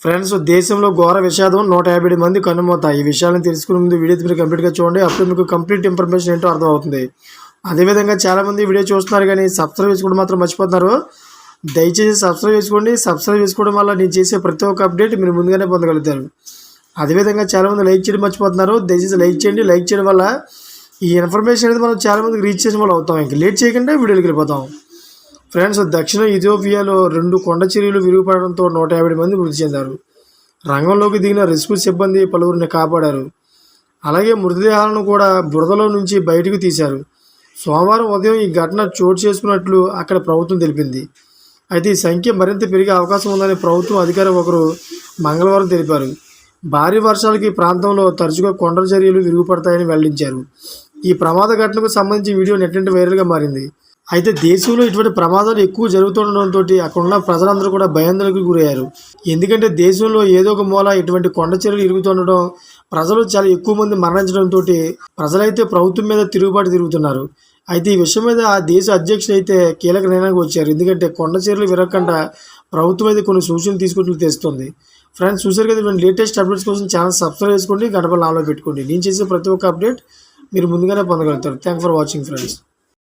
Friends, దేశంలో ఘోర విషాదం 150 మంది కన్నుమూత. ఈ విషయాలను తెలుసుకునే ముందు వీడియో మీరు కంప్లీట్గా చూడండి. అప్పుడు మీకు కంప్లీట్ ఇన్ఫర్మేషన్ ఏంటో అర్థమవుతుంది. అదేవిధంగా చాలామంది వీడియో చూస్తున్నారు కానీ సబ్స్క్రైబ్ చేసుకోవడం మాత్రం మర్చిపోతున్నారు. దయచేసి సబ్స్క్రైబ్ చేసుకోండి. సబ్స్క్రైబ్ చేసుకోవడం వల్ల నేను చేసే ప్రతి ఒక్క అప్డేట్ మీరు ముందుగానే పొందగలుగుతారు. అదేవిధంగా చాలామంది లైక్ చేయడం మర్చిపోతున్నారు. దయచేసి లైక్ చేయండి. లైక్ చేయడం వల్ల ఈ ఇన్ఫర్మేషన్ అనేది మనం చాలామందికి రీచ్ చేసిన వాళ్ళు అవుతాం. ఇంకా లేట్ చేయకుండా వీడియోకి వెళ్ళిపోతాం. ఫ్రెండ్స్, దక్షిణ ఇథియోపియాలో 2 కొండ చర్యలు విరిగిపడడంతో 150 మంది మృతి చెందారు. రంగంలోకి దిగిన రెస్క్యూ సిబ్బంది పలువురిని కాపాడారు. అలాగే మృతదేహాలను కూడా బురదలో నుంచి బయటకు తీశారు. సోమవారం ఉదయం ఈ ఘటన చోటు చేసుకున్నట్లు అక్కడ ప్రభుత్వం తెలిపింది. అయితే ఈ సంఖ్య మరింత పెరిగే అవకాశం ఉందని ప్రభుత్వం అధికారి ఒకరు మంగళవారం తెలిపారు. భారీ వర్షాలకి ఈ ప్రాంతంలో తరచుగా కొండ చర్యలు విరిగిపడతాయని వెల్లడించారు. ఈ ప్రమాద ఘటనకు సంబంధించి వీడియో నెట్టింట వైరల్గా మారింది. అయితే దేశంలో ఇటువంటి ప్రమాదాలు ఎక్కువ జరుగుతుండడంతో అక్కడున్న ప్రజలందరూ కూడా భయాందోళనకు గురయ్యారు. ఎందుకంటే దేశంలో ఏదో ఒక మూల ఇటువంటి కొండ చర్యలు ఇరుగుతుండడం, ప్రజలు చాలా ఎక్కువ మంది మరణించడంతో ప్రజలైతే ప్రభుత్వం మీద తిరుగుతున్నారు. అయితే ఈ విషయం మీద ఆ దేశ అధ్యక్షుడు అయితే కీలక నిర్ణయానికి వచ్చారు. ఎందుకంటే కొండ చర్యలు విరగకుండా ప్రభుత్వం అయితే కొన్ని సూచనలు తీసుకుంటూ తెస్తుంది. ఫ్రెండ్స్, చూసారు కదా, ఇటువంటి లేటెస్ట్ అప్డేట్స్ కోసం ఛానల్ సబ్స్క్రైబ్ చేసుకోండి, గంట పైన ఆన్లో పెట్టుకోండి. నేను చేసే ప్రతి ఒక్క అప్డేట్ మీరు ముందుగానే పొందగలుగుతారు. Thank for watching friends.